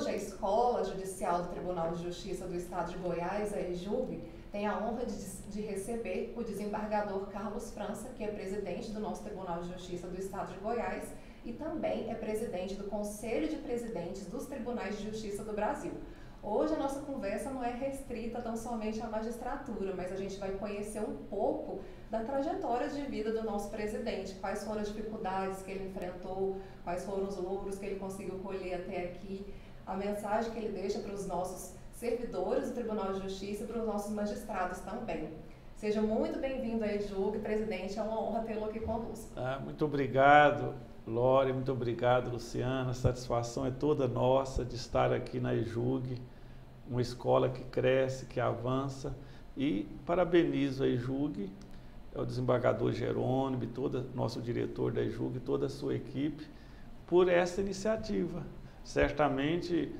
Hoje, a Escola Judicial do Tribunal de Justiça do Estado de Goiás, a EJUG, tem a honra de receber o desembargador Carlos França, que é presidente do nosso Tribunal de Justiça do Estado de Goiás e também é presidente do Conselho de Presidentes dos Tribunais de Justiça do Brasil. Hoje a nossa conversa não é restrita tão somente à magistratura, mas a gente vai conhecer um pouco da trajetória de vida do nosso presidente, quais foram as dificuldades que ele enfrentou, quais foram os louros que ele conseguiu colher até aqui, a mensagem que ele deixa para os nossos servidores do Tribunal de Justiça e para os nossos magistrados também. Seja muito bem-vindo à EJUG, presidente, é uma honra tê-lo aqui conosco. Muito obrigado, Lore, muito obrigado, Luciana, a satisfação é toda nossa de estar aqui na EJUG, uma escola que cresce, que avança, e parabenizo a EJUG, o desembargador Jerônimo, nosso diretor da EJUG, toda a sua equipe, por essa iniciativa. Certamente,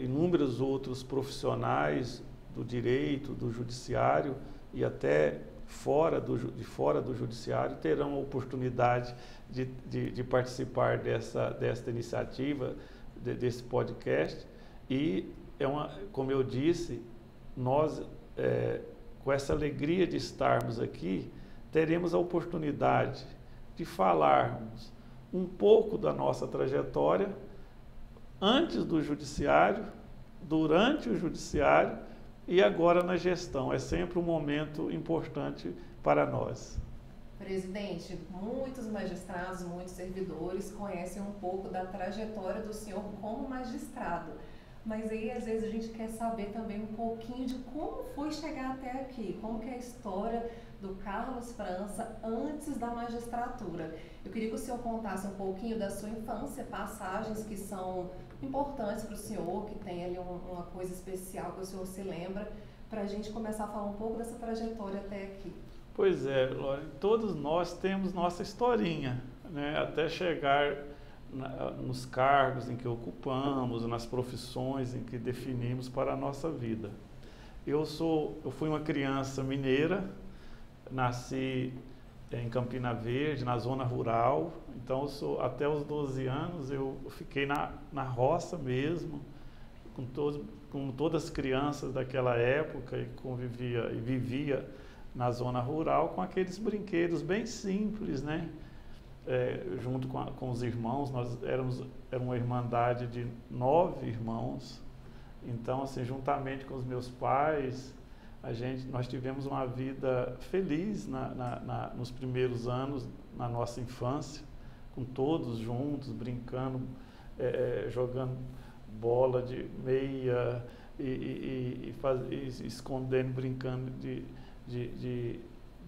inúmeros outros profissionais do direito, do judiciário e até fora do judiciário terão a oportunidade de participar desta iniciativa, desse podcast. E, como eu disse, nós, com essa alegria de estarmos aqui, teremos a oportunidade de falarmos um pouco da nossa trajetória antes do judiciário, durante o judiciário e agora na gestão. É sempre um momento importante para nós. Presidente, muitos magistrados, muitos servidores conhecem um pouco da trajetória do senhor como magistrado. Mas aí, às vezes, a gente quer saber também um pouquinho de como foi chegar até aqui, como que é a história do Carlos França antes da magistratura. Eu queria que o senhor contasse um pouquinho da sua infância, passagens que são importantes para o senhor, que tem ali uma coisa especial que o senhor se lembra, para a gente começar a falar um pouco dessa trajetória até aqui. Pois é, Lore, todos nós temos nossa historinha, né, até chegar nos cargos em que ocupamos, nas profissões em que definimos para a nossa vida. Eu fui uma criança mineira, nasci em Campina Verde, na zona rural, então até os 12 anos eu fiquei na roça mesmo, como todas as crianças daquela época, e convivia e vivia na zona rural com aqueles brinquedos bem simples, né? Junto com os irmãos, era uma irmandade de 9 irmãos, então assim, juntamente com os meus pais, nós tivemos uma vida feliz nos primeiros anos, na nossa infância, com todos juntos, brincando, jogando bola de meia e escondendo, brincando de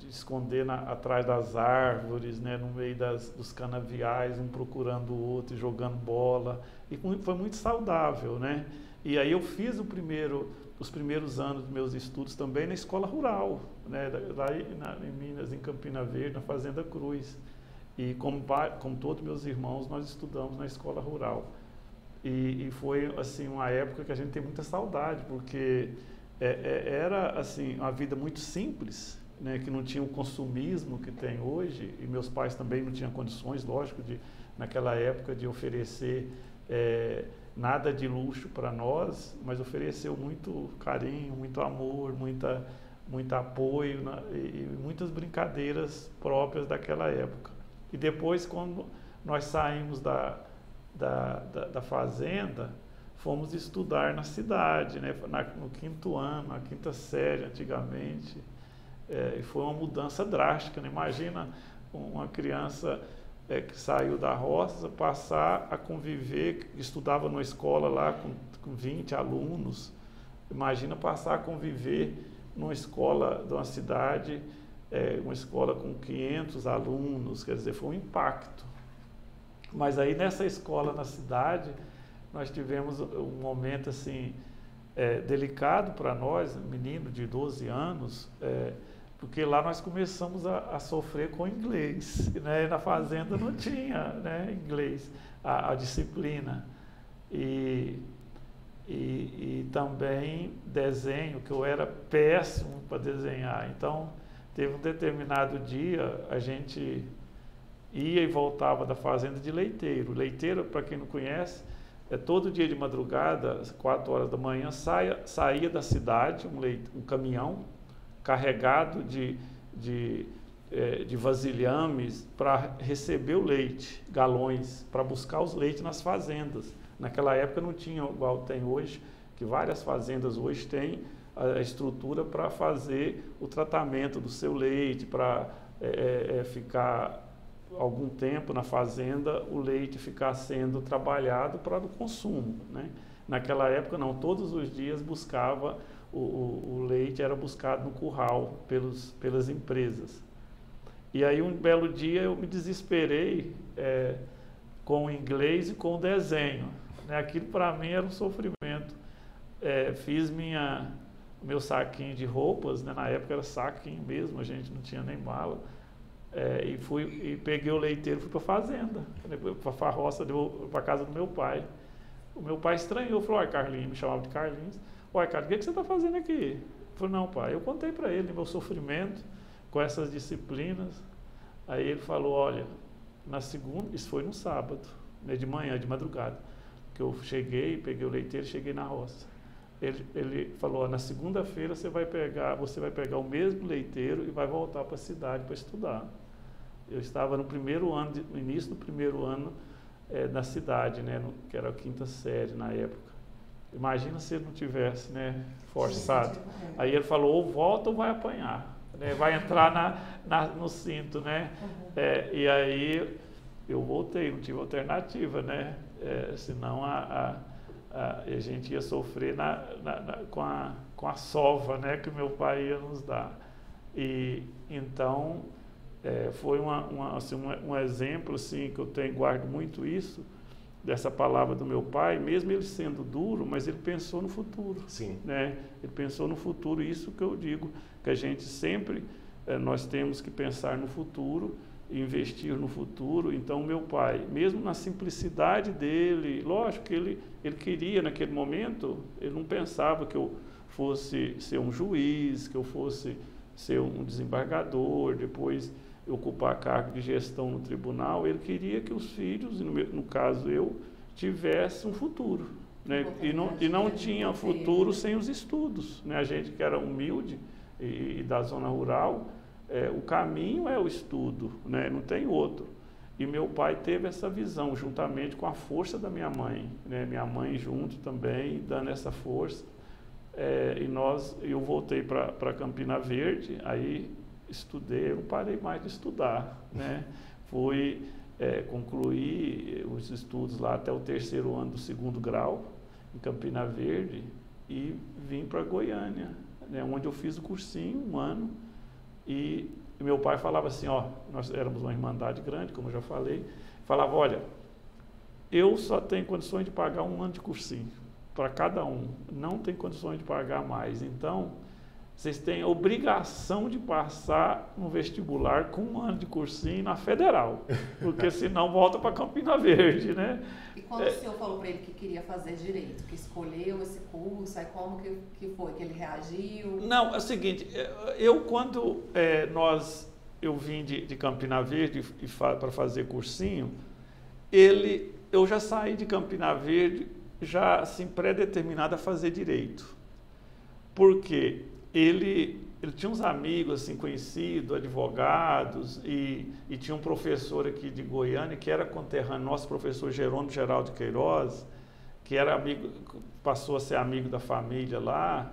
esconder atrás das árvores, né, no meio dos canaviais, um procurando o outro, jogando bola, e foi muito saudável, né? E aí eu fiz os primeiros anos dos meus estudos também na escola rural, né, lá em Minas, em Campina Verde, na Fazenda Cruz, e como todos meus irmãos, nós estudamos na escola rural, e foi assim uma época que a gente tem muita saudade, porque era assim uma vida muito simples, né, que não tinha o consumismo que tem hoje, e meus pais também não tinham condições, lógico, naquela época de oferecer nada de luxo para nós, mas ofereceu muito carinho, muito amor, muito apoio, né, e muitas brincadeiras próprias daquela época. E depois, quando nós saímos da fazenda, fomos estudar na cidade, né, no 5º ano, na 5ª série antigamente. E foi uma mudança drástica, né? Imagina uma criança que saiu da roça passar a conviver, estudava numa escola lá com 20 alunos, imagina passar a conviver numa escola de uma cidade, uma escola com 500 alunos, quer dizer, foi um impacto. Mas aí nessa escola na cidade, nós tivemos um momento assim, delicado para nós, menino de 12 anos, porque lá nós começamos a sofrer com inglês, né? Na fazenda não tinha, né, inglês, a disciplina. E também desenho, que eu era péssimo para desenhar. Então, teve um determinado dia, a gente ia e voltava da fazenda de leiteiro. Leiteiro, para quem não conhece, todo dia de madrugada, às 4 horas da manhã, saía da cidade um caminhão carregado de vasilhames para receber o leite, galões, para buscar os leites nas fazendas. Naquela época não tinha igual tem hoje, que várias fazendas hoje têm a estrutura para fazer o tratamento do seu leite, para ficar algum tempo na fazenda, o leite ficar sendo trabalhado para o consumo, né? Naquela época não, todos os dias buscava, o leite era buscado no curral pelas empresas. E aí um belo dia eu me desesperei com o inglês e com o desenho, né? Aquilo para mim era um sofrimento. Fiz meu saquinho de roupas, né? Na época era saquinho mesmo, a gente não tinha nem mala. E peguei o leiteiro e fui para a fazenda, para a roça, para a casa do meu pai. O meu pai estranhou, falou: olha, Carlinhos, me chamava de Carlinhos. Olha, cara, o que você está fazendo aqui? Ele falou: não, pai, eu contei para ele meu sofrimento com essas disciplinas. Aí ele falou: olha, na segunda, isso foi no sábado, né, de manhã, de madrugada, que eu cheguei, peguei o leiteiro e cheguei na roça. Ele falou: na segunda-feira você vai pegar o mesmo leiteiro e vai voltar para a cidade para estudar. Eu estava no início do primeiro ano na cidade, né, que era a 5ª série na época. Imagina se ele não tivesse, né, forçado. Aí ele falou: ou volta ou vai apanhar, né, vai entrar no cinto, né? E aí eu voltei, não tive alternativa, né? Senão a gente ia sofrer com a sova, né, que o meu pai ia nos dar. E então foi um exemplo assim, que eu guardo muito isso, dessa palavra do meu pai, mesmo ele sendo duro, mas ele pensou no futuro. Sim. Né? Ele pensou no futuro, isso que eu digo, que a gente sempre, nós temos que pensar no futuro, investir no futuro. Então meu pai, mesmo na simplicidade dele, lógico que ele queria naquele momento, ele não pensava que eu fosse ser um juiz, que eu fosse ser um desembargador, depois ocupar cargo de gestão no tribunal. Ele queria que os filhos, no caso eu, tivesse um futuro, né? E não tinha futuro sem os estudos, né? A gente que era humilde e da zona rural, o caminho é o estudo, né? Não tem outro. E meu pai teve essa visão, juntamente com a força da minha mãe, né? Minha mãe junto também, dando essa força. Eu voltei para Campina Verde, aí estudei, eu não parei mais de estudar, né? Concluí os estudos lá até o 3º ano do 2º grau, em Campina Verde, e vim para Goiânia, né? Onde eu fiz o cursinho, 1 ano. E meu pai falava assim, nós éramos uma irmandade grande, como eu já falei, falava: olha, eu só tenho condições de pagar 1 ano de cursinho para cada um, não tem condições de pagar mais, então vocês têm a obrigação de passar no vestibular com 1 ano de cursinho na Federal, porque senão volta para Campina Verde, né? E quando o senhor falou para ele que queria fazer direito, que escolheu esse curso, aí como que foi? Que ele reagiu? Não, é o seguinte, quando eu vim de Campina Verde para fazer cursinho, eu já saí de Campina Verde já assim pré-determinado a fazer direito, porque ele tinha uns amigos assim conhecidos, advogados, e tinha um professor aqui de Goiânia que era conterrâneo nosso, professor Jerônimo Geraldo Queiroz, que era amigo, passou a ser amigo da família lá,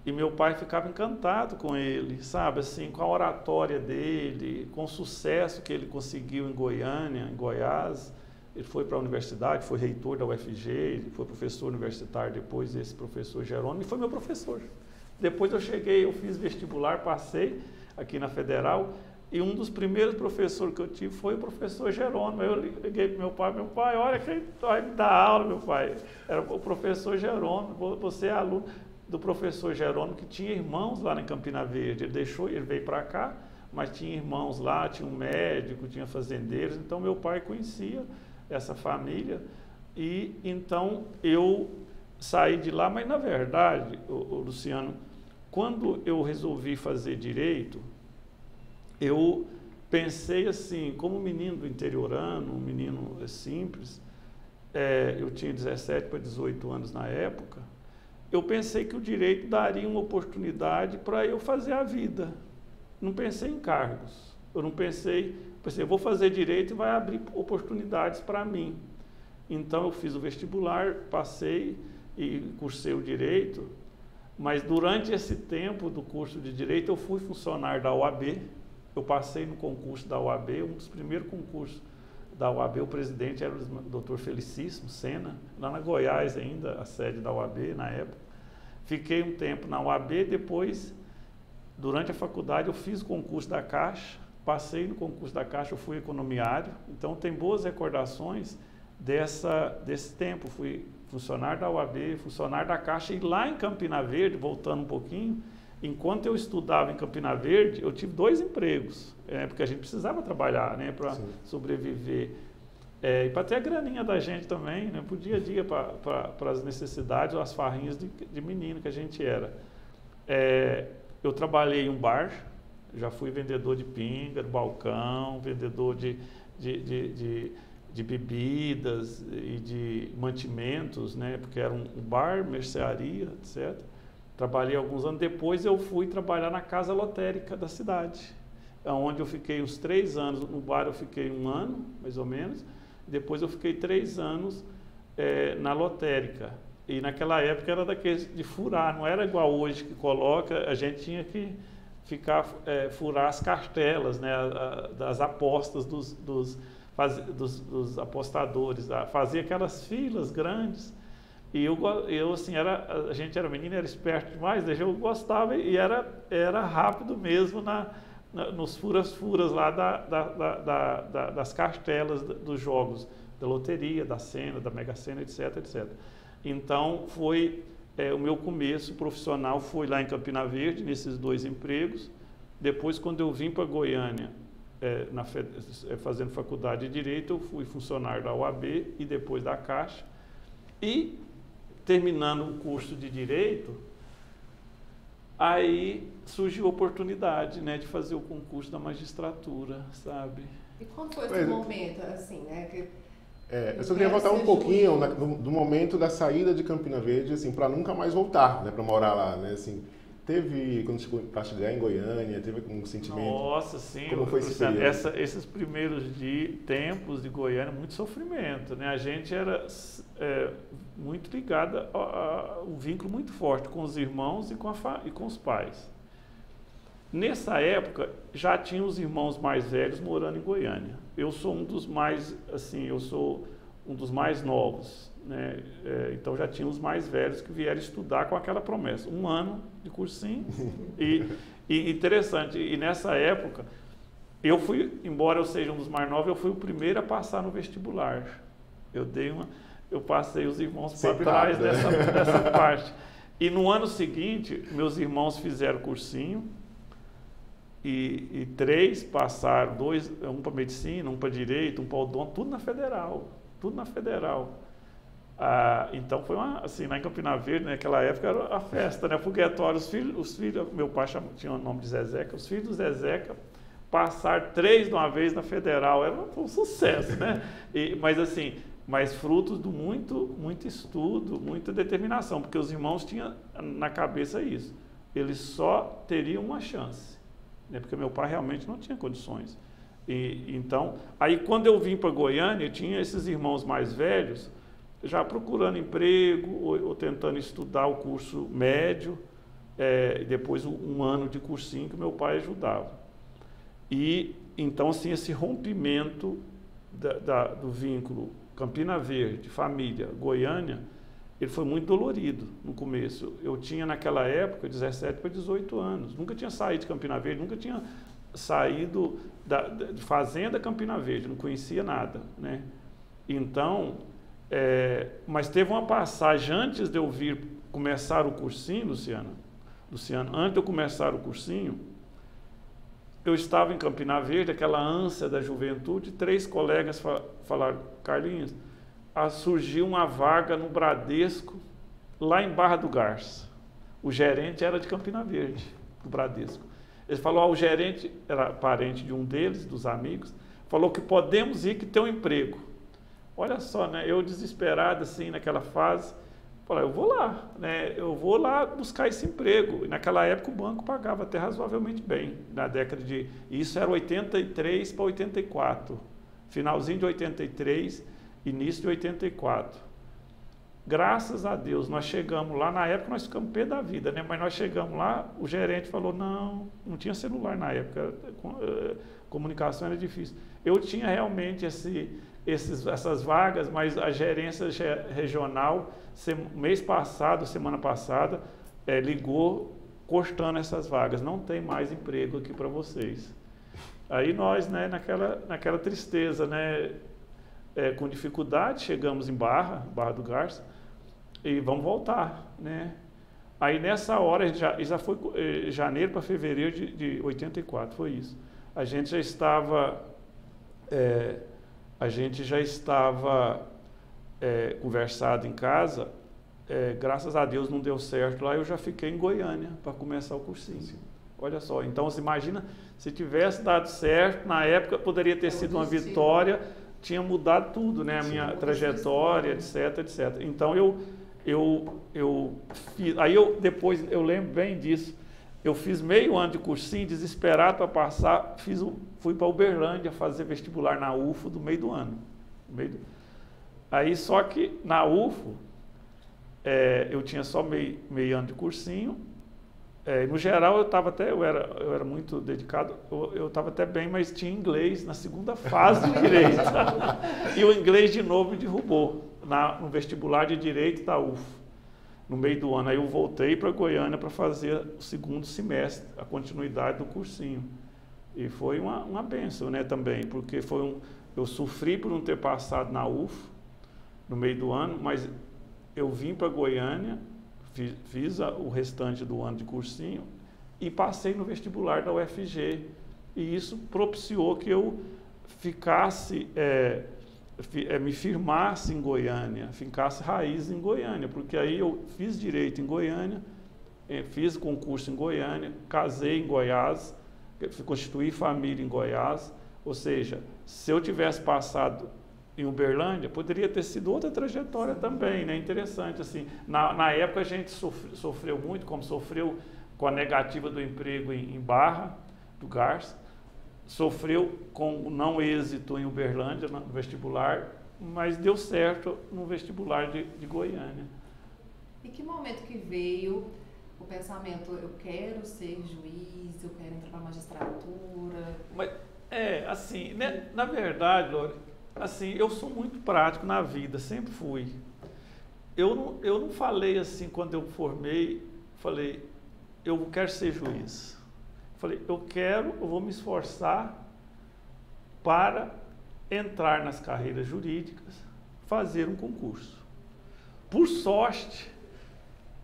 e meu pai ficava encantado com ele, sabe, assim, com a oratória dele, com o sucesso que ele conseguiu em Goiânia, em Goiás. Ele foi para a universidade, foi reitor da UFG, ele foi professor universitário depois, esse professor Jerônimo, e foi meu professor. Depois eu fiz vestibular, passei aqui na Federal, e um dos primeiros professores que eu tive foi o professor Jerônimo. Eu liguei para meu pai, olha quem vai me dar aula, meu pai. Era o professor Jerônimo, você é aluno do professor Jerônimo, que tinha irmãos lá em Campina Verde. Ele veio para cá, mas tinha irmãos lá, tinha um médico, tinha fazendeiros, então meu pai conhecia essa família, e então eu saí de lá, mas na verdade, Luciano, quando eu resolvi fazer direito, eu pensei assim, como menino do interiorano, um menino simples, eu tinha 17 para 18 anos na época, eu pensei que o direito daria uma oportunidade para eu fazer a vida. Não pensei em cargos. Eu não pensei, eu vou fazer direito e vai abrir oportunidades para mim. Então eu fiz o vestibular, passei e cursei o direito, mas durante esse tempo do curso de direito eu fui funcionário da OAB, eu passei no concurso da OAB, um dos primeiros concursos da OAB, o presidente era o Dr. Felicíssimo Sena, lá na Goiás ainda, a sede da OAB na época. Fiquei um tempo na OAB, depois, durante a faculdade, eu fiz o concurso da Caixa, passei no concurso da Caixa, eu fui economiário, então tem boas recordações desse tempo. Fui funcionário da OAB, funcionário da Caixa, e lá em Campina Verde, voltando um pouquinho, enquanto eu estudava em Campina Verde, eu tive 2 empregos, porque a gente precisava trabalhar, né, para sobreviver. E para ter a graninha da gente também, né, para o dia a dia, para as necessidades, as farrinhas de menino que a gente era. Eu trabalhei em um bar, já fui vendedor de pinga, de balcão, vendedor de bebidas e de mantimentos, né, porque era um bar, mercearia, etc. Trabalhei alguns anos. Depois eu fui trabalhar na casa lotérica da cidade, onde eu fiquei uns 3 anos. No bar eu fiquei 1 ano, mais ou menos. Depois eu fiquei 3 anos na lotérica. E naquela época era daqueles de furar, não era igual hoje que coloca, a gente tinha que furar as cartelas, né, das apostas dos apostadores, fazia aquelas filas grandes. E eu assim, a gente era menino, era esperto demais, eu gostava e era rápido mesmo nos furas lá das cartelas dos jogos, da loteria, da Sena, da Mega Sena, etc, etc. Então, foi o meu começo profissional, foi lá em Campina Verde, nesses 2 empregos. Depois, quando eu vim para Goiânia, fazendo faculdade de Direito, eu fui funcionário da OAB e depois da Caixa. E, terminando o curso de Direito, aí surgiu a oportunidade, né, de fazer o concurso da magistratura, sabe? E quando foi esse momento, assim, né? Eu só queria voltar um pouquinho do momento da saída de Campina Verde, assim, para nunca mais voltar, né, para morar lá, né, assim. Teve, quando chegou para chegar em Goiânia, teve um sentimento? Nossa, sim. Como foi esse período? Esses primeiros tempos de Goiânia, muito sofrimento, né? A gente era muito ligado um vínculo muito forte com os irmãos e com os pais. Nessa época, já tinha os irmãos mais velhos morando em Goiânia. Eu sou um dos mais, assim, novos, né? Então já tinha os mais velhos que vieram estudar com aquela promessa, 1 ano de cursinho. E interessante, e nessa época, embora eu seja um dos mais novos, eu fui o primeiro a passar no vestibular. Eu passei os irmãos para trás dessa parte. E no ano seguinte, meus irmãos fizeram cursinho, e 3 passaram, 2, um para medicina, um para direito, um para odonto, tudo na federal. Então foi assim, lá em Campina Verde, naquela época era a festa, né, foguetório. Os filhos, meu pai tinha o nome de Zezeca, os filhos do Zezeca passaram 3 de uma vez na federal, era um sucesso, né? Mas frutos de muito estudo, muita determinação, porque os irmãos tinham na cabeça isso, eles só teriam uma chance, né, porque meu pai realmente não tinha condições. Então, aí quando eu vim para Goiânia, eu tinha esses irmãos mais velhos, já procurando emprego ou tentando estudar o curso médio, e depois 1 ano de cursinho que meu pai ajudava. E então, assim, esse rompimento do vínculo Campina Verde, família, Goiânia, ele foi muito dolorido no começo. Eu tinha naquela época 17 para 18 anos, nunca tinha saído de Campina Verde, nunca tinha saído de fazenda Campina Verde, não conhecia nada, né? Então, mas teve uma passagem antes de eu começar o cursinho, Luciano, antes de eu começar o cursinho, eu estava em Campina Verde, aquela ânsia da juventude, 3 colegas falaram, Carlinhos, surgiu uma vaga no Bradesco, lá em Barra do Garça. O gerente era de Campina Verde, do Bradesco. Ele falou, o gerente era parente de um deles, dos amigos, falou que podemos ir, que tem um emprego. Olha só, né? Eu desesperado assim naquela fase, falei, eu vou lá, né? Eu vou lá buscar esse emprego. E naquela época o banco pagava até razoavelmente bem, na década de... Isso era 83 para 84, finalzinho de 83, início de 84. Graças a Deus, nós chegamos lá, na época nós ficamos pé da vida, né? Mas nós chegamos lá, o gerente falou, não tinha celular na época, comunicação era difícil. Eu tinha realmente essas vagas, mas a gerência regional, mês passado, semana passada, ligou cortando essas vagas, não tem mais emprego aqui para vocês. Aí nós, né, naquela tristeza, né, com dificuldade, chegamos em Barra do Garça, e vamos voltar, né? Aí nessa hora, já foi janeiro para fevereiro de 84, foi isso. A gente já estava conversado em casa, graças a Deus não deu certo lá, eu já fiquei em Goiânia para começar o cursinho. Olha só, então você imagina, se tivesse dado certo, na época poderia ter sido uma vitória, tinha mudado tudo, né? A minha trajetória, etc, etc. Então eu fiz, aí depois eu lembro bem disso, eu fiz meio ano de cursinho, desesperado para passar, fui para Uberlândia fazer vestibular na UFO do meio do ano. Aí só que na UFO, eu tinha só meio ano de cursinho, no geral eu era muito dedicado, eu estava até bem, mas tinha inglês na segunda fase do direito. E o inglês de novo me derrubou no vestibular de direito da UFO, no meio do ano. Aí eu voltei para Goiânia para fazer o segundo semestre, a continuidade do cursinho. E foi uma bênção, né, também, porque eu sofri por não ter passado na UFO no meio do ano, mas eu vim para Goiânia, fiz o restante do ano de cursinho e passei no vestibular da UFG. E isso propiciou que eu ficasse, me firmasse em Goiânia, fincasse raiz em Goiânia, porque aí eu fiz direito em Goiânia, fiz concurso em Goiânia, casei em Goiás, constituí família em Goiás, ou seja, se eu tivesse passado em Uberlândia, poderia ter sido outra trajetória também, né? Interessante, assim, na época a gente sofreu muito, como sofreu com a negativa do emprego em Barra do Garça, sofreu com o não êxito em Uberlândia, no vestibular, mas deu certo no vestibular de Goiânia. E que momento que veio o pensamento, eu quero ser juiz, eu quero entrar para a magistratura? Mas, assim, né, na verdade, Lore, assim, eu sou muito prático na vida, sempre fui. Eu não falei assim, quando eu formei, falei, eu quero ser juiz. Falei, eu vou me esforçar para entrar nas carreiras jurídicas, fazer um concurso. Por sorte,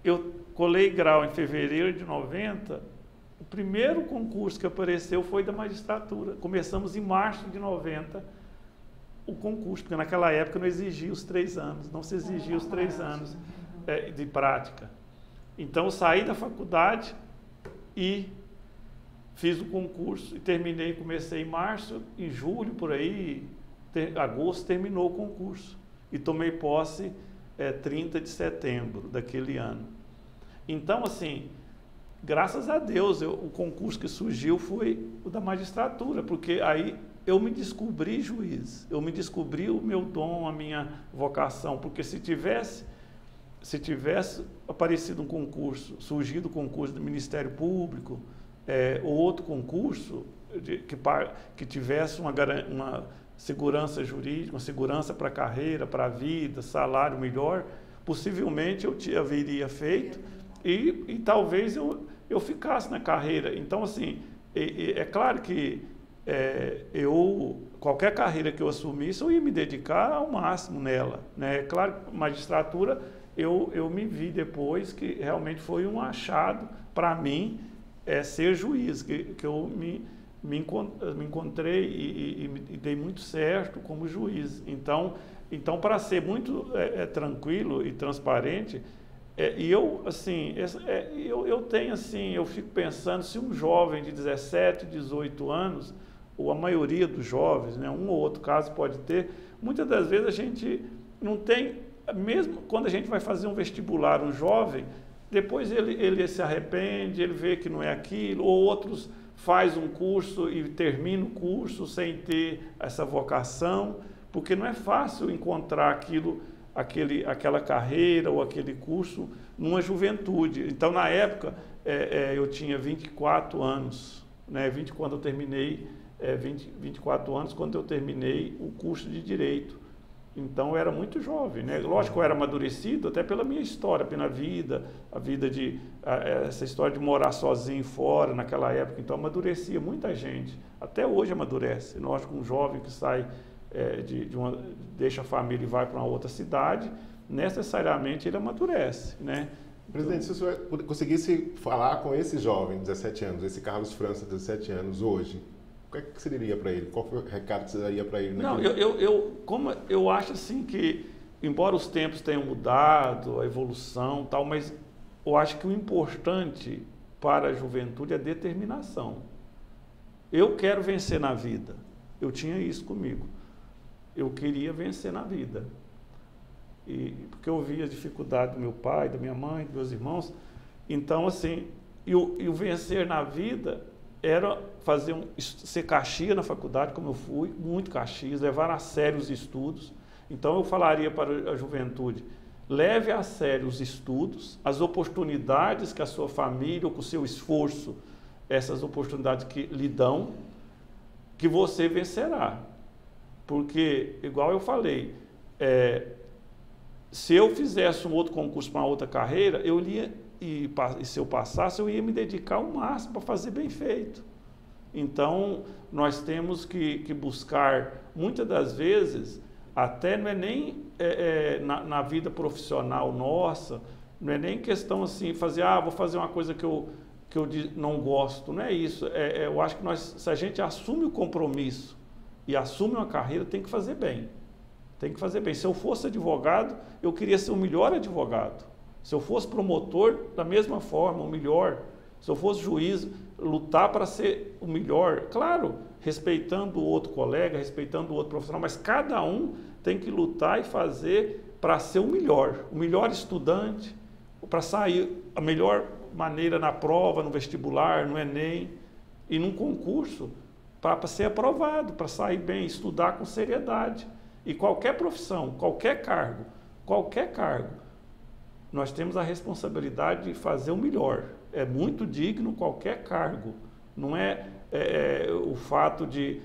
eu colei grau em fevereiro de 90, o primeiro concurso que apareceu foi da magistratura. Começamos em março de 90, o concurso, porque naquela época não exigia os 3 anos, não se exigia os 3 anos de prática. Então, eu saí da faculdade e fiz o concurso e comecei em março, em julho, por aí, agosto, terminou o concurso. E tomei posse 30 de setembro daquele ano. Então, assim, graças a Deus, o concurso que surgiu foi o da magistratura, porque aí eu me descobri juiz, eu me descobri o meu dom, a minha vocação, porque se tivesse aparecido um concurso, surgido o concurso do Ministério Público, ou outro concurso que tivesse uma segurança jurídica, uma segurança para a carreira, para a vida, salário melhor, possivelmente eu haveria feito e talvez eu ficasse na carreira. Então, assim, é claro que qualquer carreira que eu assumisse, eu ia me dedicar ao máximo nela, né? Claro, magistratura, eu me vi depois que realmente foi um achado para mim ser juiz, que eu me encontrei e dei muito certo como juiz. Então para ser muito tranquilo e transparente, e eu, assim, eu tenho, assim, eu fico pensando, se um jovem de 17, 18 anos ou a maioria dos jovens, né, um ou outro caso pode ter, muitas das vezes a gente não tem, mesmo quando a gente vai fazer um vestibular, um jovem, depois ele se arrepende, ele vê que não é aquilo, ou outros faz um curso e termina o curso sem ter essa vocação, porque não é fácil encontrar aquela carreira ou aquele curso numa juventude. Então, na época, eu tinha 24 anos, né? 24 anos quando eu terminei o curso de Direito. Então, eu era muito jovem, né? Lógico que eu era amadurecido até pela minha história, pela vida, essa história de morar sozinho fora naquela época. Então, amadurecia muita gente. Até hoje amadurece. Lógico, um jovem que sai, deixa a família e vai para uma outra cidade, necessariamente ele amadurece, né? Presidente, se o senhor conseguisse falar com esse jovem, 17 anos, esse Carlos França, 17 anos, hoje, o que é que você diria para ele? Qual foi o recado que você daria para ele? Não, como eu acho assim que, embora os tempos tenham mudado, a evolução e tal, mas eu acho que o importante para a juventude é determinação. Eu quero vencer na vida. Eu tinha isso comigo. Eu queria vencer na vida. Porque eu via a dificuldade do meu pai, da minha mãe, dos meus irmãos. Então, assim, e o vencer na vida era ser caxias na faculdade, como eu fui, muito caxias, levar a sério os estudos. Então, eu falaria para a juventude, leve a sério os estudos, as oportunidades que a sua família, ou com o seu esforço, essas oportunidades que lhe dão, que você vencerá. Porque, igual eu falei, se eu fizesse um outro concurso para uma outra carreira, e se eu passasse, eu ia me dedicar ao máximo para fazer bem feito. Então, nós temos que buscar, muitas das vezes, até não é nem na vida profissional nossa, não é nem questão assim, vou fazer uma coisa que eu não gosto, não é isso. Eu acho que se a gente assume o compromisso e assume uma carreira, tem que fazer bem. Tem que fazer bem. Se eu fosse advogado, eu queria ser o melhor advogado. Se eu fosse promotor, da mesma forma, o melhor. Se eu fosse juiz, lutar para ser o melhor. Claro, respeitando o outro colega, respeitando o outro profissional, mas cada um tem que lutar e fazer para ser o melhor estudante, para sair a melhor maneira na prova, no vestibular, no Enem e num concurso, para ser aprovado, para sair bem, estudar com seriedade. E qualquer profissão, qualquer cargo, nós temos a responsabilidade de fazer o melhor. É muito digno qualquer cargo. Não é o fato de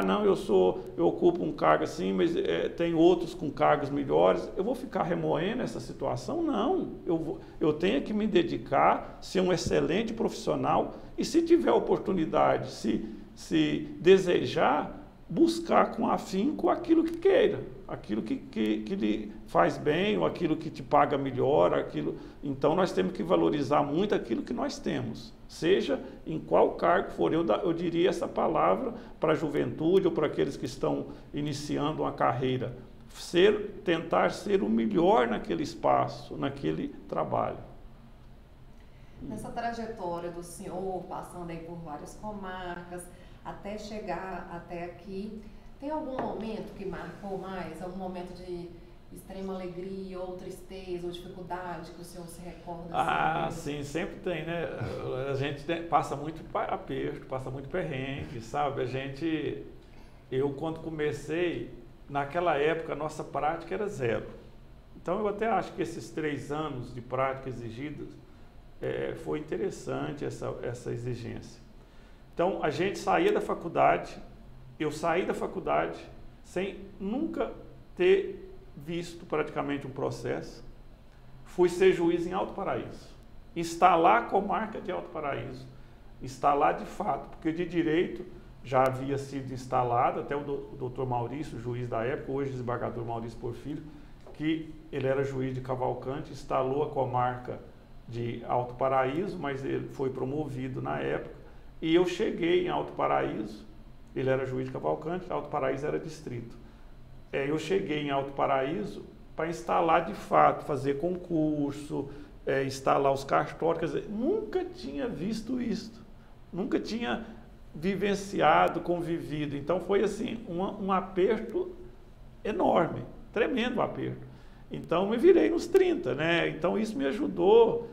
não, eu ocupo um cargo assim, mas tem outros com cargos melhores. Eu vou ficar remoendo essa situação? Não. Eu tenho que me dedicar, ser um excelente profissional e, se tiver oportunidade, se desejar, buscar com afinco aquilo que queira, aquilo que lhe faz bem, ou aquilo que te paga melhor, Então, nós temos que valorizar muito aquilo que nós temos, seja em qual cargo for. Eu diria essa palavra para a juventude ou para aqueles que estão iniciando uma carreira, tentar ser o melhor naquele espaço, naquele trabalho. Nessa trajetória do senhor, passando aí por várias comarcas, até chegar até aqui, tem algum momento que marcou mais? Algum momento de extrema alegria, ou tristeza, ou dificuldade que o senhor se recorda? Sim, sempre tem, né? A gente passa muito aperto, passa muito perrengue, sabe? Eu quando comecei, naquela época, a nossa prática era 0. Então, eu até acho que esses 3 anos de prática exigidos, foi interessante essa exigência. Então, a gente saía da faculdade, eu saí da faculdade sem nunca ter visto praticamente um processo. Fui ser juiz em Alto Paraíso, instalar a comarca de Alto Paraíso, instalar de fato, porque de direito já havia sido instalado, até o doutor Maurício, juiz da época, hoje desembargador Maurício Porfírio, que ele era juiz de Cavalcante, instalou a comarca de Alto Paraíso, mas ele foi promovido na época. E eu cheguei em Alto Paraíso, ele era juiz de Cavalcante, Alto Paraíso era distrito. Eu cheguei em Alto Paraíso para instalar de fato, fazer concurso, instalar os cartórios. Quer dizer, nunca tinha visto isso, nunca tinha vivenciado, convivido. Então foi assim, um aperto enorme, tremendo aperto. Então me virei nos 30, né? Então isso me ajudou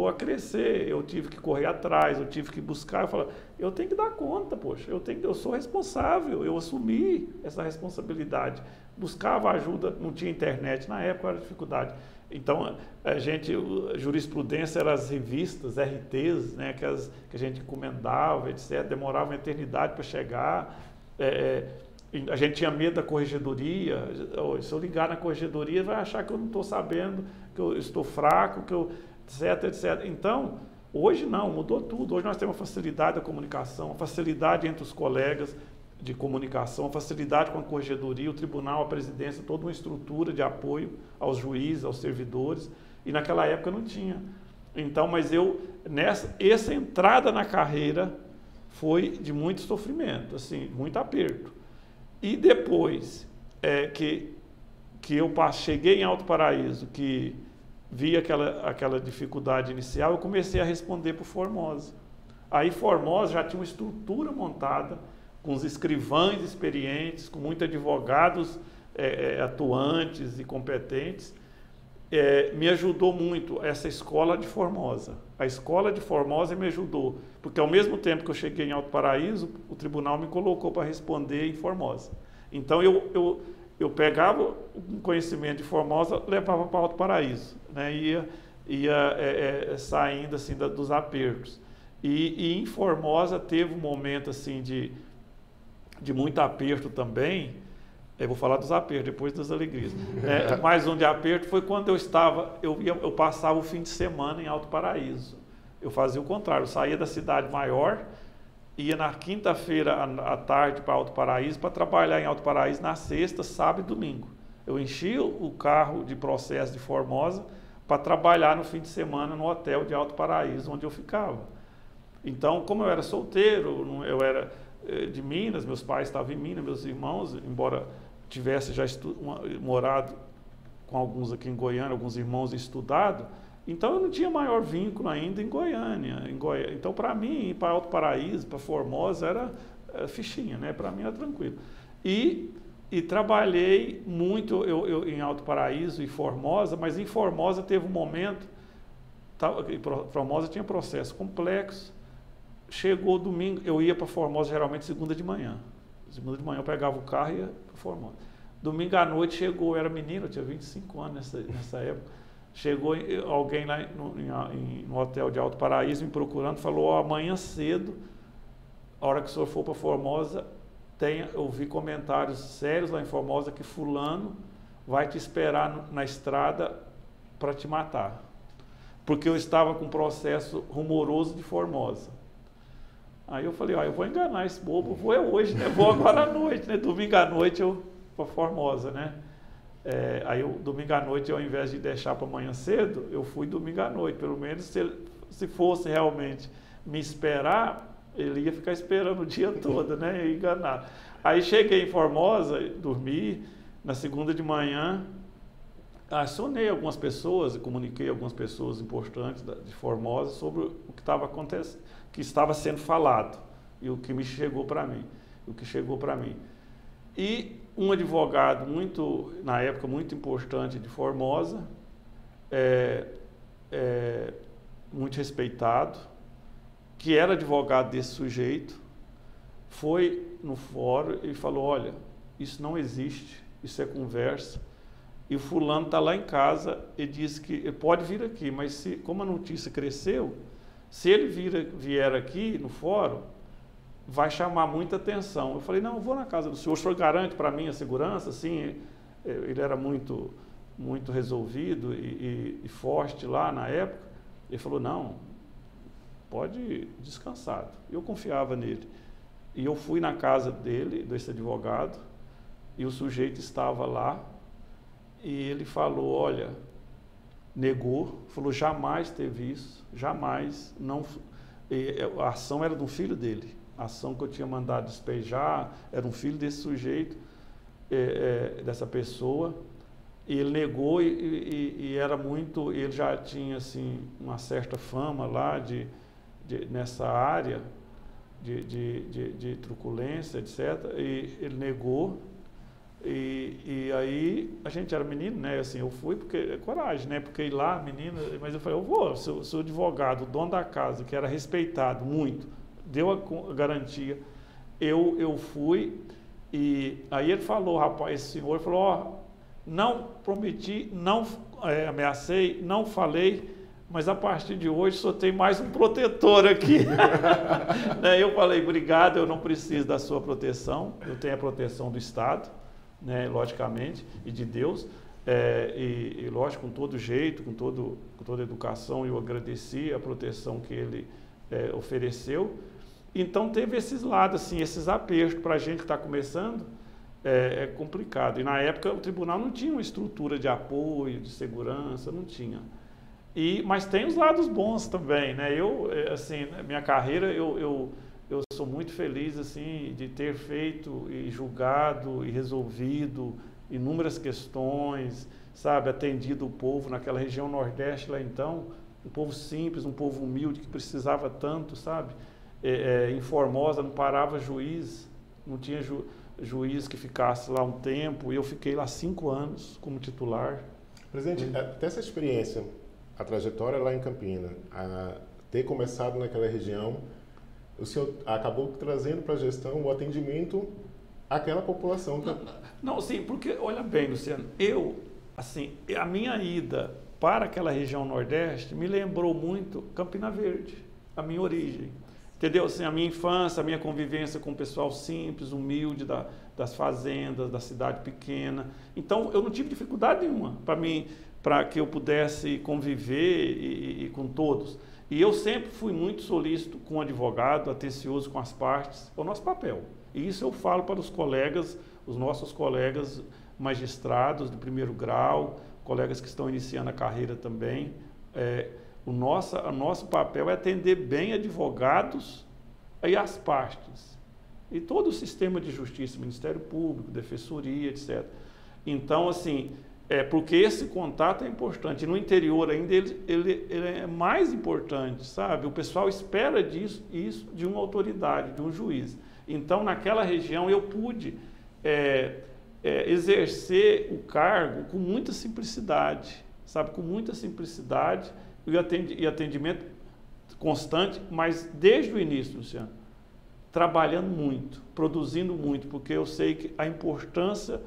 a crescer. Eu tive que correr atrás, eu tive que buscar. Eu falei, eu tenho que dar conta, poxa, eu sou responsável, eu assumi essa responsabilidade. Buscava ajuda, não tinha internet na época, era dificuldade. Então jurisprudência eram as revistas, RTs, né, que a gente encomendava, etc. Demorava uma eternidade para chegar. A gente tinha medo da corregedoria. Se eu ligar na corregedoria, vai achar que eu não estou sabendo, que eu estou fraco, que eu, etc, etc. Então, hoje não, mudou tudo. Hoje nós temos a facilidade da comunicação, a facilidade entre os colegas de comunicação, a facilidade com a corregedoria, o tribunal, a presidência, toda uma estrutura de apoio aos juízes, aos servidores. E naquela época não tinha. Então, mas essa entrada na carreira foi de muito sofrimento, assim, muito aperto. E depois que eu cheguei em Alto Paraíso, que vi aquela dificuldade inicial, eu comecei a responder por Formosa. Aí Formosa já tinha uma estrutura montada, com os escrivães experientes, com muitos advogados atuantes e competentes. Me ajudou muito essa escola de Formosa. A escola de Formosa me ajudou, porque ao mesmo tempo que eu cheguei em Alto Paraíso, o tribunal me colocou para responder em Formosa. Então eu pegava um conhecimento de Formosa, levava para Alto Paraíso, né? Ia saindo assim dos apertos. E em Formosa teve um momento assim de muito aperto também. Eu vou falar dos apertos, depois das alegrias. Mais um de aperto foi quando eu passava o fim de semana em Alto Paraíso. Eu fazia o contrário, eu saía da cidade maior, ia na quinta-feira à tarde para Alto Paraíso, para trabalhar em Alto Paraíso na sexta, sábado e domingo. Eu enchia o carro de processo de Formosa para trabalhar no fim de semana no hotel de Alto Paraíso, onde eu ficava. Então, como eu era solteiro, eu era de Minas, meus pais estavam em Minas, meus irmãos, embora tivesse já morado com alguns aqui em Goiânia, alguns irmãos estudado, então eu não tinha maior vínculo ainda em Goiânia. Então, para mim, ir para Alto Paraíso, para Formosa, era fichinha, né? Para mim era tranquilo. E trabalhei muito em Alto Paraíso e Formosa, mas em Formosa teve um momento, Formosa tinha processo complexo. Chegou domingo, eu ia para Formosa geralmente segunda de manhã. Segunda de manhã eu pegava o carro e ia para Formosa. Domingo à noite chegou, eu era menino, eu tinha 25 anos nessa época. Chegou alguém lá no hotel de Alto Paraíso me procurando, falou, amanhã cedo, a hora que o senhor for para Formosa, eu vi comentários sérios lá em Formosa que fulano vai te esperar na estrada para te matar. Porque eu estava com um processo rumoroso de Formosa. Aí eu falei, eu vou enganar esse bobo, vou hoje, né? Vou agora à noite, né? Domingo à noite eu para Formosa, né? Domingo à noite, ao invés de deixar para amanhã cedo, eu fui domingo à noite. Pelo menos se fosse realmente me esperar, ele ia ficar esperando o dia todo, né? E enganar. Aí cheguei em Formosa, dormi, na segunda de manhã, acionei algumas pessoas, comuniquei algumas pessoas importantes de Formosa sobre o que estava acontecendo, que estava sendo falado e o que chegou para mim. E um advogado na época muito importante de Formosa, muito respeitado, que era advogado desse sujeito, foi no fórum e falou, olha, isso não existe, isso é conversa, e o fulano está lá em casa e disse que ele pode vir aqui, mas como a notícia cresceu, se ele vier aqui no fórum, vai chamar muita atenção. Eu falei, não, eu vou na casa do senhor, o senhor garante para mim a segurança? Assim, ele era muito resolvido e forte lá na época. Ele falou, não, pode ir descansado. Eu confiava nele. E eu fui na casa desse advogado, e o sujeito estava lá, e ele falou, olha, negou, falou, jamais teve isso, jamais, não, a ação era do filho dele, a ação que eu tinha mandado despejar, era um filho desse sujeito, dessa pessoa, e ele negou e era muito, ele já tinha assim uma certa fama lá nessa área de truculência, etc. E ele negou. E aí a gente era menino, né? Assim, eu fui porque é coragem, né? Porque ir lá, menina, mas eu falei, eu vou, seu advogado, o dono da casa, que era respeitado muito, deu a garantia. Eu fui e aí ele falou, rapaz, esse senhor falou, ó, não prometi, não ameacei, não falei, mas a partir de hoje só tem mais um protetor aqui. Né? Eu falei, obrigado, eu não preciso da sua proteção, eu tenho a proteção do Estado, né, logicamente, e de Deus, e lógico, com todo jeito, com toda a educação, eu agradeci a proteção que ele ofereceu. Então teve esses lados, assim, esses apertos para a gente que está começando, é complicado. E na época o tribunal não tinha uma estrutura de apoio, de segurança, não tinha. Mas tem os lados bons também, né? Eu, assim, minha carreira, eu sou muito feliz, assim, de ter feito e julgado e resolvido inúmeras questões, sabe? Atendido o povo naquela região Nordeste lá então, um povo simples, um povo humilde que precisava tanto, sabe? Em Formosa não parava juiz, não tinha juiz que ficasse lá um tempo, e eu fiquei lá 5 anos como titular. Presidente, até essa experiência, a trajetória lá em Campina, ter começado naquela região, o senhor acabou trazendo para a gestão o atendimento àquela população. Não, sim, porque, olha bem, Luciano, a minha ida para aquela região Nordeste me lembrou muito Campina Verde, a minha origem. Entendeu? Assim, a minha infância, a minha convivência com o pessoal simples, humilde, das fazendas, da cidade pequena. Então, eu não tive dificuldade nenhuma para que eu pudesse conviver e com todos. E eu sempre fui muito solícito com o advogado, atencioso com as partes, é o nosso papel. E isso eu falo para os nossos colegas magistrados de primeiro grau, colegas que estão iniciando a carreira também. O nosso papel é atender bem advogados e as partes. E todo o sistema de justiça, Ministério Público, Defensoria, etc. Então, assim, porque esse contato é importante. No interior ainda ele é mais importante, sabe? O pessoal espera isso de uma autoridade, de um juiz. Então, naquela região eu pude exercer o cargo com muita simplicidade, sabe? Com muita simplicidade e atendimento constante, mas desde o início, Luciano, trabalhando muito, produzindo muito, porque eu sei que a importância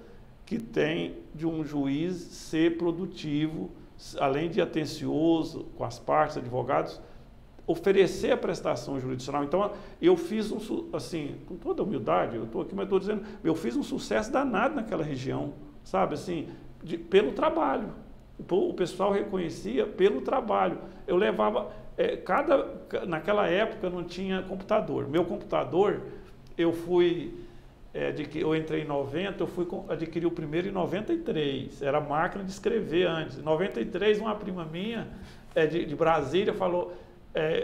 que tem de um juiz ser produtivo, além de atencioso com as partes, advogados, oferecer a prestação jurisdicional. Então, eu fiz assim, com toda humildade, eu estou aqui, mas estou dizendo, eu fiz um sucesso danado naquela região, sabe, assim, pelo trabalho. O pessoal reconhecia pelo trabalho. Eu levava, naquela época não tinha computador. Meu computador, eu entrei em 90, eu fui adquirir o primeiro em 93. Era máquina de escrever antes. Em 93, uma prima minha, de Brasília,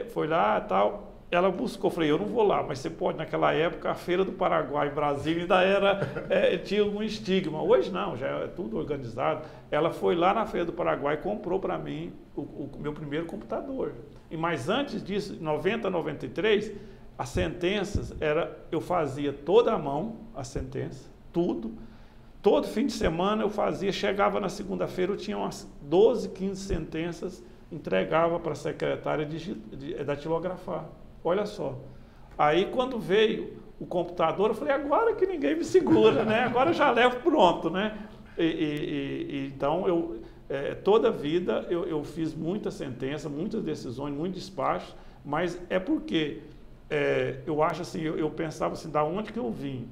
foi lá e tal. Ela buscou, falei, eu não vou lá, mas você pode. Naquela época, a Feira do Paraguai em Brasília ainda tinha um estigma. Hoje não, já é tudo organizado. Ela foi lá na Feira do Paraguai e comprou para mim o meu primeiro computador. Mas antes disso, em 90, 93, as sentenças, eu fazia toda a mão, a sentença, tudo. Todo fim de semana eu fazia, chegava na segunda-feira, eu tinha umas 12, 15 sentenças, entregava para a secretária datilografar. Olha só. Aí quando veio o computador, eu falei, agora que ninguém me segura, né? Agora eu já levo pronto, né? Então, toda a vida eu fiz muita sentença, muitas decisões, muitos despachos, mas é porque eu acho assim, eu pensava assim, da onde que eu vim?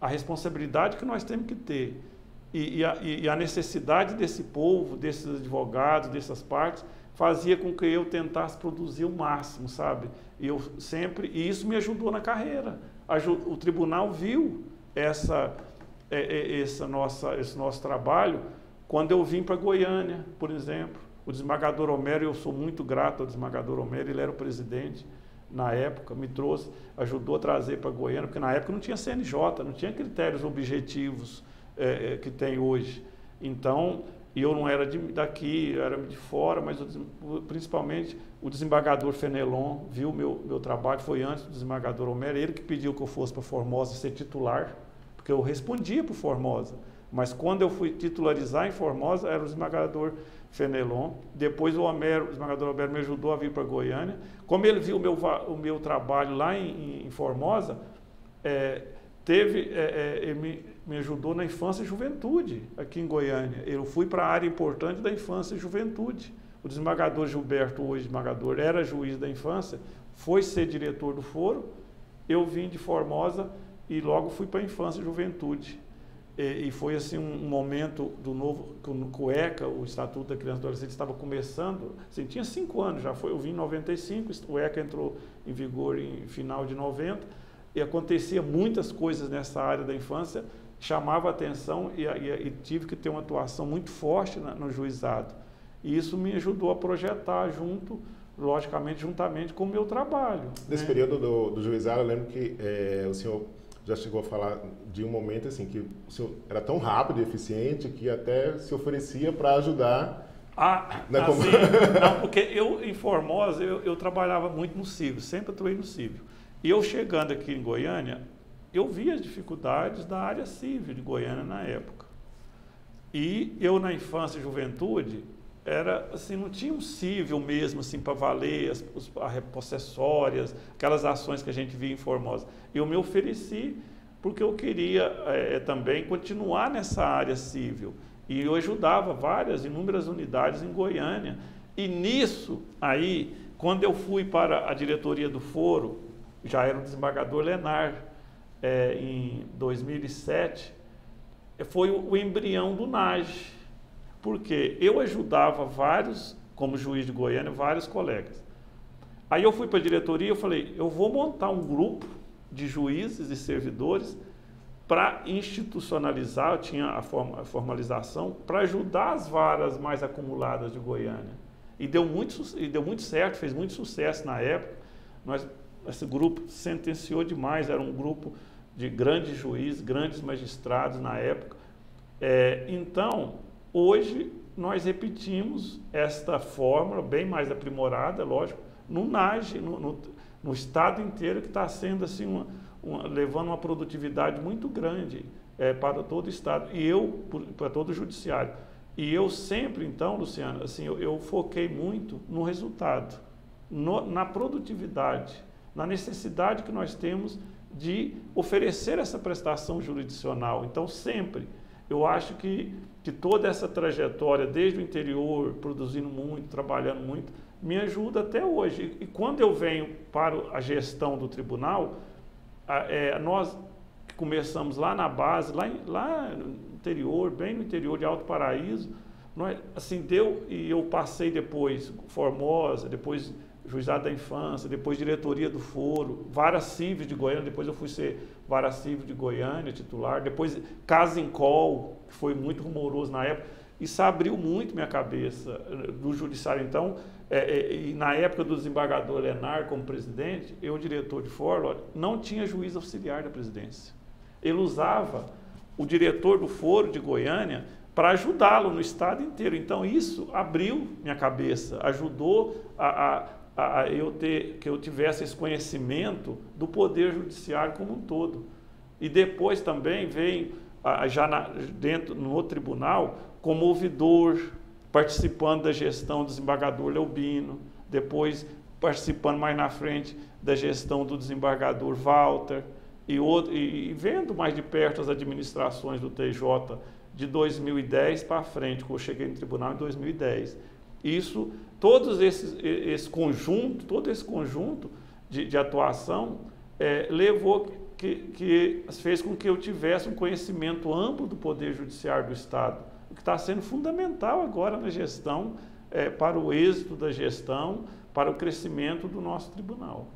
A responsabilidade que nós temos que ter e a necessidade desse povo, desses advogados, dessas partes, fazia com que eu tentasse produzir o máximo, sabe? E isso me ajudou na carreira. O tribunal viu esse nosso trabalho quando eu vim para Goiânia, por exemplo. O desembargador Homero, eu sou muito grato ao desembargador Homero, ele era o presidente na época, me trouxe, ajudou a trazer para Goiânia, porque na época não tinha CNJ, não tinha critérios objetivos que tem hoje. Então, e eu não era daqui, eu era de fora, mas principalmente o desembargador Fenelon viu meu trabalho, foi antes do desembargador Homero, ele que pediu que eu fosse para Formosa ser titular, porque eu respondia para Formosa, mas quando eu fui titularizar em Formosa, era o desembargador Fenelon, depois o desembargador Homero me ajudou a vir para Goiânia, como ele viu o meu trabalho lá em Formosa, ele me ajudou na infância e juventude aqui em Goiânia. Eu fui para a área importante da infância e juventude. O desembargador Gilberto, hoje desembargador, era juiz da infância, foi ser diretor do foro. Eu vim de Formosa e logo fui para a infância e juventude. E foi assim um momento do novo, com o ECA, o Estatuto da Criança e Adolescente, estava começando, assim, tinha 5 anos, eu vim em 95, o ECA entrou em vigor em final de 90, e acontecia muitas coisas nessa área da infância, chamava a atenção e tive que ter uma atuação muito forte no juizado. E isso me ajudou a projetar logicamente, juntamente com o meu trabalho. Nesse período do juizado, eu lembro que o senhor já chegou a falar de um momento assim, que o senhor era tão rápido e eficiente que até se oferecia para ajudar. Não, porque eu, em Formosa, eu trabalhava muito no civil, sempre atuei no civil. E eu chegando aqui em Goiânia, eu vi as dificuldades da área civil de Goiânia na época. E eu, na infância e juventude, não tinha um civil mesmo, assim, para valer as possessórias, aquelas ações que a gente via em Formosa. Eu me ofereci porque eu queria também continuar nessa área civil. E eu ajudava inúmeras unidades em Goiânia. E nisso, aí, quando eu fui para a diretoria do foro, já era o desembargador Lenar, em 2007, foi o embrião do NAGE, porque eu ajudava como juiz de Goiânia, vários colegas. Aí eu fui para a diretoria e falei, eu vou montar um grupo de juízes e servidores para institucionalizar, eu tinha a formalização, para ajudar as varas mais acumuladas de Goiânia. E deu muito certo, fez muito sucesso na época. Esse grupo sentenciou demais, era um grupo de grandes juízes, grandes magistrados na época. Então, hoje, nós repetimos esta fórmula, bem mais aprimorada, lógico, no NAGE, no estado inteiro, que está sendo assim, levando uma produtividade muito grande para todo o estado, e para todo o judiciário. E eu sempre, então, Luciana, assim, eu foquei muito no resultado, na produtividade, na necessidade que nós temos de oferecer essa prestação jurisdicional. Então, sempre, eu acho que toda essa trajetória, desde o interior, produzindo muito, trabalhando muito, me ajuda até hoje. E quando eu venho para a gestão do tribunal, nós começamos lá na base, lá no interior, bem no interior de Alto Paraíso, e eu passei depois Formosa, depois Juizado da Infância, depois diretoria do foro, vara civil de Goiânia, depois eu fui ser vara civil de Goiânia, titular, depois Casincol, que foi muito rumoroso na época, isso abriu muito minha cabeça do judiciário. Então, e na época do desembargador Lenar como presidente, eu, diretor de foro, não tinha juiz auxiliar da presidência. Ele usava o diretor do foro de Goiânia para ajudá-lo no estado inteiro. Então, isso abriu minha cabeça, ajudou que eu tivesse esse conhecimento do poder judiciário como um todo. E depois também veio, no tribunal, como ouvidor, participando da gestão do desembargador Leubino, depois participando mais na frente da gestão do desembargador Walter, e vendo mais de perto as administrações do TJ de 2010 para frente, quando eu cheguei no tribunal em 2010. Isso, todo esse conjunto de atuação fez com que eu tivesse um conhecimento amplo do Poder Judiciário do Estado, o que está sendo fundamental agora na gestão, para o êxito da gestão, para o crescimento do nosso tribunal.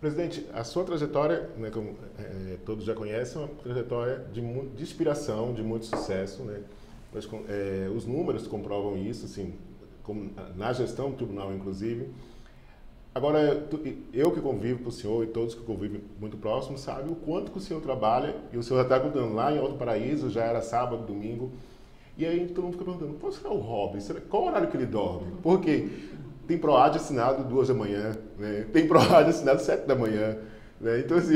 Presidente, a sua trajetória, né, como todos já conhecem, é uma trajetória de inspiração, de muito sucesso, né? Os números comprovam isso, assim, na gestão do tribunal, inclusive. Agora, eu que convivo com o senhor e todos que convivem muito próximo sabem o quanto que o senhor trabalha, e o senhor está contando lá em Alto Paraíso, já era sábado, domingo, E aí todo mundo fica perguntando, qual será o hobby? Qual o horário que ele dorme? Porque tem PROAD assinado 2 da manhã, né? Tem PROAD assinado 7 da manhã. Né? Então, assim,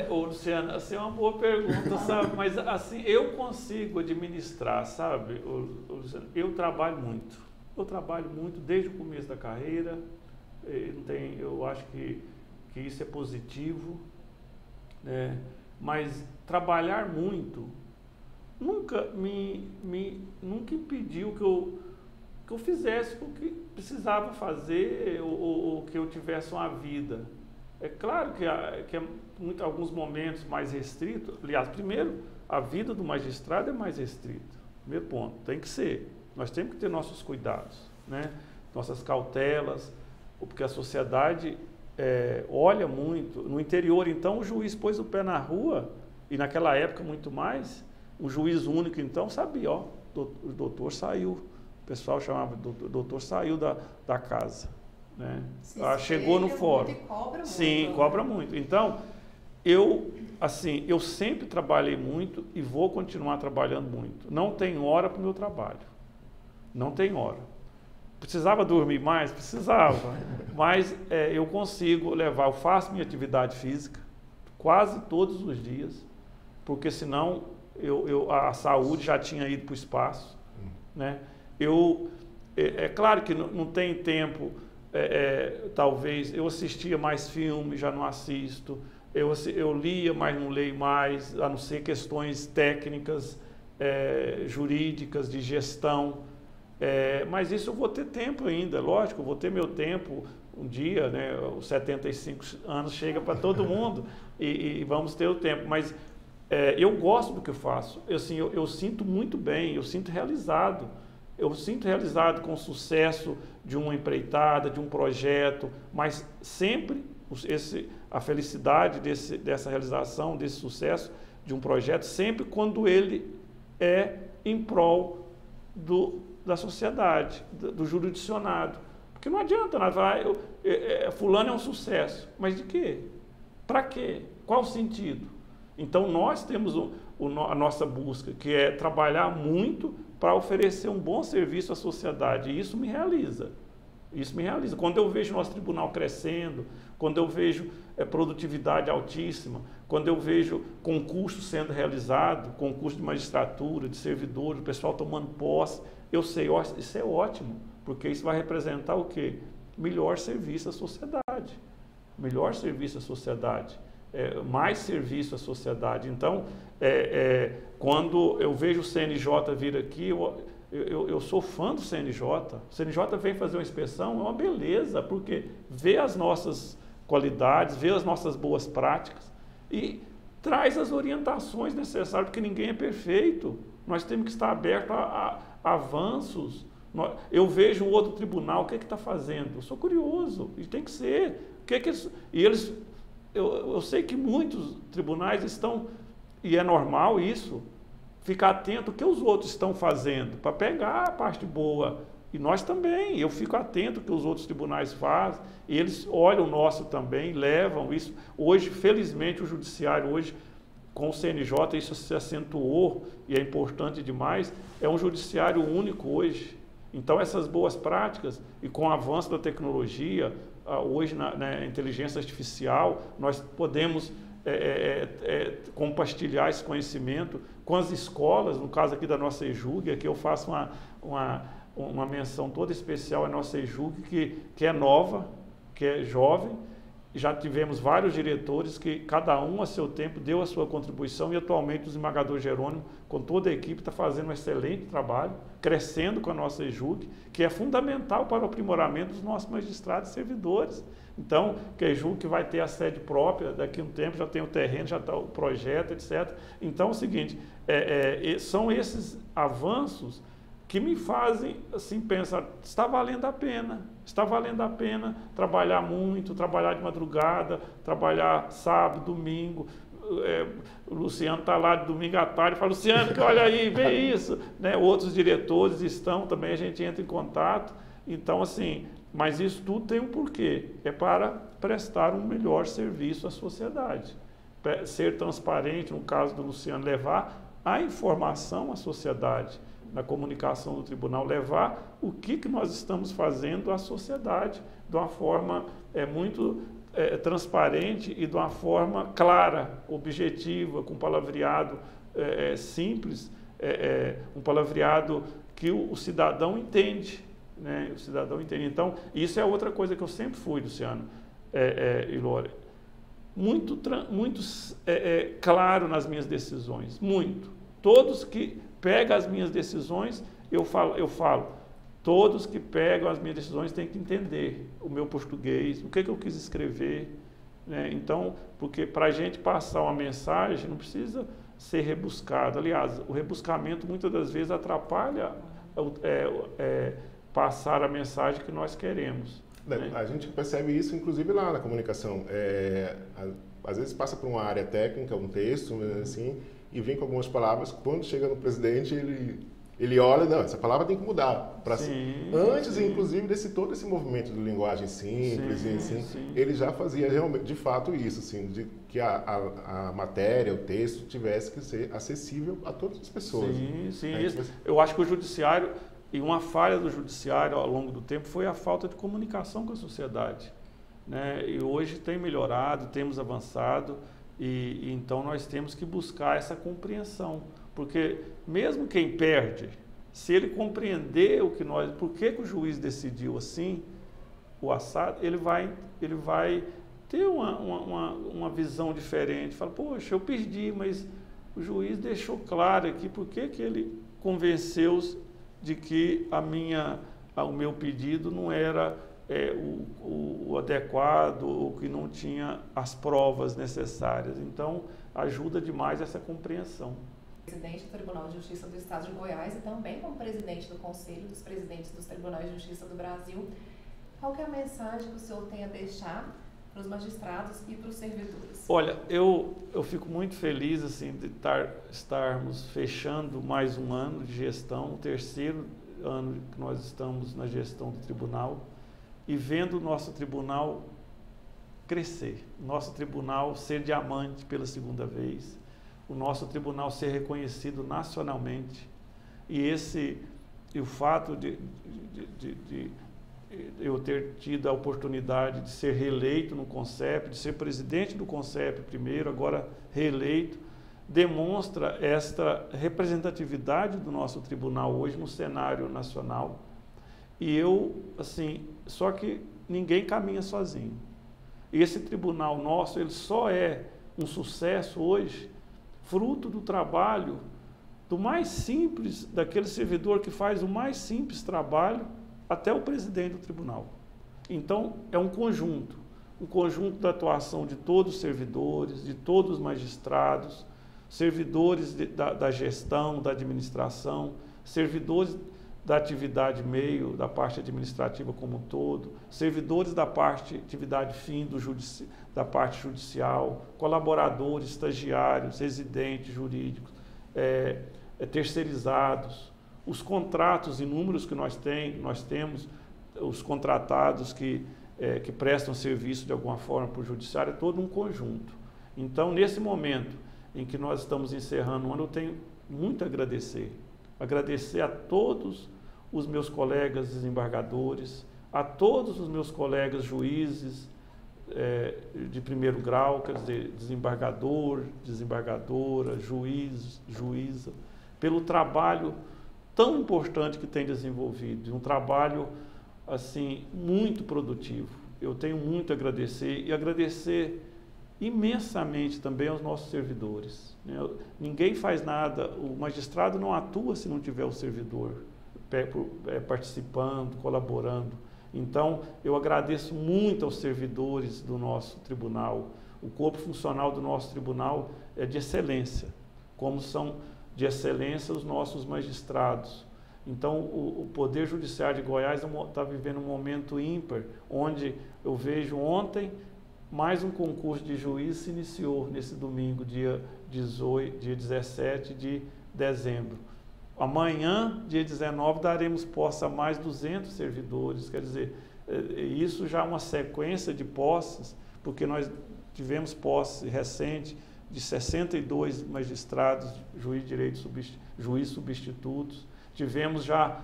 Luciano, assim, é uma boa pergunta, sabe? Mas, assim, eu consigo administrar, sabe? Luciano, eu trabalho muito desde o começo da carreira. Eu acho que isso é positivo, né? Mas trabalhar muito nunca nunca impediu que eu fizesse o que precisava fazer ou que eu tivesse uma vida. É claro que alguns momentos mais restritos. Aliás, primeiro, a vida do magistrado é mais restrita. Primeiro ponto, tem que ser. Nós temos que ter nossos cuidados, né? Nossas cautelas, porque a sociedade olha muito. No interior, então, o juiz pôs o pé na rua, e naquela época muito mais, o juiz único, então, sabia, ó, o doutor saiu. O pessoal chamava, o doutor saiu da casa. Né? Chegou no fórum. Sim, cobra muito. Então, eu sempre trabalhei muito e vou continuar trabalhando muito. Não tem hora para o meu trabalho. Não tem hora. Precisava dormir mais? Precisava. Mas eu consigo levar, eu faço minha atividade física quase todos os dias, porque senão a saúde já tinha ido para o espaço. Né? É claro que não tem tempo. Talvez eu assistia mais filmes, já não assisto, eu lia, mas não leio mais, a não ser questões técnicas, jurídicas, de gestão, mas isso eu vou ter tempo ainda, lógico, eu vou ter meu tempo um dia, né, os 75 anos chega para todo mundo e vamos ter o tempo, mas eu gosto do que eu faço, eu sinto muito bem, eu sinto realizado com o sucesso de uma empreitada, de um projeto, mas sempre a felicidade dessa realização, desse sucesso de um projeto, sempre quando ele é em prol da sociedade, do jurisdicionado. Porque não adianta nada falar, fulano é um sucesso, mas de quê? Para quê? Qual o sentido? Então nós temos a nossa busca, que é trabalhar muito para oferecer um bom serviço à sociedade, e isso me realiza. Isso me realiza. Quando eu vejo nosso tribunal crescendo, quando eu vejo produtividade altíssima, quando eu vejo concurso sendo realizado, concurso de magistratura, de servidores, o pessoal tomando posse, eu sei, isso é ótimo, porque isso vai representar o quê? Melhor serviço à sociedade. Melhor serviço à sociedade. Mais serviço à sociedade. Então, quando eu vejo o CNJ vir aqui, eu sou fã do CNJ. O CNJ vem fazer uma inspeção, é uma beleza, porque vê as nossas qualidades, vê as nossas boas práticas e traz as orientações necessárias, porque ninguém é perfeito. Nós temos que estar abertos a avanços. Eu vejo um outro tribunal, o que está fazendo? Eu sou curioso, e tem que ser. Eu sei que muitos tribunais estão, e é normal isso, ficar atento ao que os outros estão fazendo, para pegar a parte boa. E nós também, eu fico atento ao que os outros tribunais fazem, e eles olham o nosso também, levam isso. Hoje, felizmente, o judiciário, hoje, com o CNJ, isso se acentuou, e é importante demais, é um judiciário único hoje. Então, essas boas práticas, e com o avanço da tecnologia, hoje na inteligência artificial, nós podemos compartilhar esse conhecimento com as escolas, no caso aqui da nossa EJUG, aqui eu faço uma menção toda especial à nossa EJUG, que é nova, que é jovem. Já tivemos vários diretores que cada um a seu tempo deu a sua contribuição, e atualmente o desembargador Jerônimo, com toda a equipe, está fazendo um excelente trabalho, crescendo com a nossa EJUG, que é fundamental para o aprimoramento dos nossos magistrados e servidores. Então, que a EJUG vai ter a sede própria, daqui a um tempo já tem o terreno, já está o projeto, etc. Então, é o seguinte, são esses avanços que me fazem assim pensar, está valendo a pena trabalhar muito, trabalhar de madrugada, trabalhar sábado, domingo. O Luciano está lá de domingo à tarde, fala, Luciano, olha aí, vê isso. Né? Outros diretores estão também, a gente entra em contato. Então, assim, mas isso tudo tem um porquê, é para prestar um melhor serviço à sociedade. Ser transparente, no caso do Luciano, levar a informação à sociedade, na comunicação do tribunal, levar o que nós estamos fazendo à sociedade de uma forma muito transparente e de uma forma clara, objetiva, com palavreado simples, um palavreado que o cidadão entende, né? O cidadão entende. Então, isso é outra coisa que eu sempre fui, Luciano e Lore, muito claro nas minhas decisões, muito. Todos que pegam as minhas decisões, eu falo, todos que pegam as minhas decisões têm que entender o meu português, o que eu quis escrever, né? Então, porque para a gente passar uma mensagem não precisa ser rebuscado. Aliás, o rebuscamento muitas das vezes atrapalha passar a mensagem que nós queremos. Né? A gente percebe isso, inclusive, lá na comunicação. Às vezes passa por uma área técnica, um texto, assim, e vem com algumas palavras. Quando chega no presidente, ele olha, não, essa palavra tem que mudar. Antes, inclusive, todo esse movimento de linguagem simples, ele já fazia realmente, de fato, isso, assim, de que a matéria, o texto, tivesse que ser acessível a todas as pessoas. Eu acho que o judiciário, e uma falha do judiciário ao longo do tempo, foi a falta de comunicação com a sociedade, né? E hoje tem melhorado, temos avançado, e então nós temos que buscar essa compreensão. Porque mesmo quem perde, se ele compreender por que o juiz decidiu assim, o assado, ele vai ter uma visão diferente. Fala, poxa, eu perdi, mas o juiz deixou claro aqui por que ele convenceu-os de que o meu pedido não era o adequado, ou que não tinha as provas necessárias. Então, ajuda demais essa compreensão. Presidente do Tribunal de Justiça do Estado de Goiás e também como presidente do Conselho dos Presidentes dos Tribunais de Justiça do Brasil, qual que é a mensagem que o senhor tem a deixar para os magistrados e para os servidores? Olha, eu fico muito feliz assim, de estarmos fechando mais um ano de gestão, o terceiro ano que nós estamos na gestão do tribunal, e vendo o nosso tribunal crescer, o nosso tribunal ser diamante pela segunda vez, o nosso tribunal ser reconhecido nacionalmente, e o fato de eu ter tido a oportunidade de ser reeleito no CONCEP, de ser presidente do CONCEP primeiro, agora reeleito, demonstra esta representatividade do nosso tribunal hoje no cenário nacional. E só que ninguém caminha sozinho. E esse tribunal nosso, ele só é um sucesso hoje fruto do trabalho do mais simples, daquele servidor que faz o mais simples trabalho, até o presidente do tribunal. Então, é um conjunto da atuação de todos os servidores, de todos os magistrados, servidores da gestão, da administração, servidores da atividade meio, da parte administrativa como um todo, servidores da parte atividade fim da parte judicial, colaboradores, estagiários, residentes jurídicos, terceirizados, os contratos inúmeros que nós temos, os contratados que prestam serviço de alguma forma para o judiciário, é todo um conjunto. Então, nesse momento em que nós estamos encerrando o ano, eu tenho muito a agradecer a todos os meus colegas desembargadores, a todos os meus colegas juízes de primeiro grau, quer dizer, desembargador, desembargadora, juiz, juíza, pelo trabalho tão importante que tem desenvolvido, um trabalho assim muito produtivo. Eu tenho muito a agradecer e agradecer imensamente também aos nossos servidores. Ninguém faz nada, o magistrado não atua se não tiver o servidor participando, colaborando. Então, eu agradeço muito aos servidores do nosso tribunal. O corpo funcional do nosso tribunal é de excelência, como são de excelência os nossos magistrados. Então, o Poder Judiciário de Goiás está vivendo um momento ímpar, onde eu vejo ontem mais um concurso de juiz se iniciou nesse domingo, dia 17 de dezembro. Amanhã, dia 19, daremos posse a mais 200 servidores, quer dizer, isso já é uma sequência de posses, porque nós tivemos posse recente de 62 magistrados, juiz substitutos. Tivemos já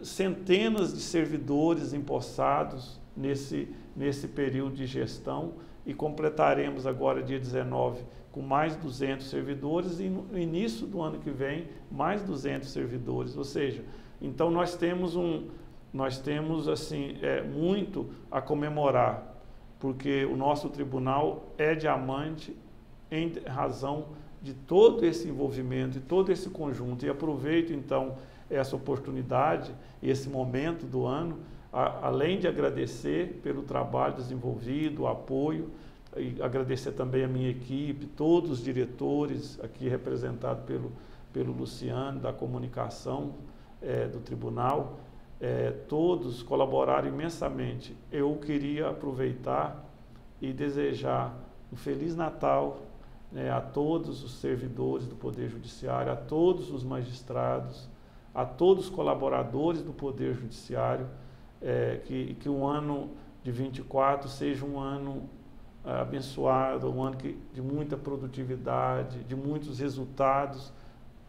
centenas de servidores empossados nesse período de gestão e completaremos agora, dia 19, com mais 200 servidores e no início do ano que vem, mais 200 servidores. Ou seja, então nós temos assim, muito a comemorar, porque o nosso tribunal é diamante em razão de todo esse envolvimento e todo esse conjunto. E aproveito então essa oportunidade, esse momento do ano, além de agradecer pelo trabalho desenvolvido, o apoio, e agradecer também a minha equipe, todos os diretores aqui representados pelo Luciano, da comunicação do tribunal, todos colaboraram imensamente. Eu queria aproveitar e desejar um Feliz Natal a todos os servidores do Poder Judiciário, a todos os magistrados, a todos os colaboradores do Poder Judiciário, que o ano de 24 seja um ano abençoado, um ano de muita produtividade, de muitos resultados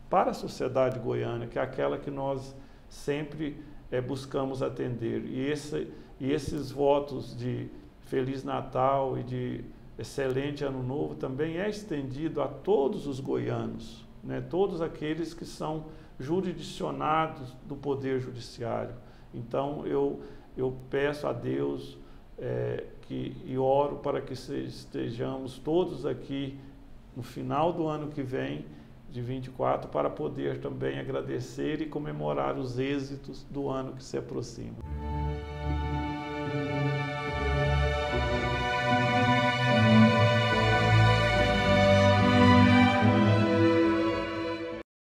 para a sociedade goiana, que é aquela que nós sempre buscamos atender. E esses votos de Feliz Natal e de excelente Ano Novo também é estendido a todos os goianos, né? Todos aqueles que são jurisdicionados do Poder Judiciário. Então, eu peço a Deus e oro para que estejamos todos aqui no final do ano que vem, de 24, para poder também agradecer e comemorar os êxitos do ano que se aproxima.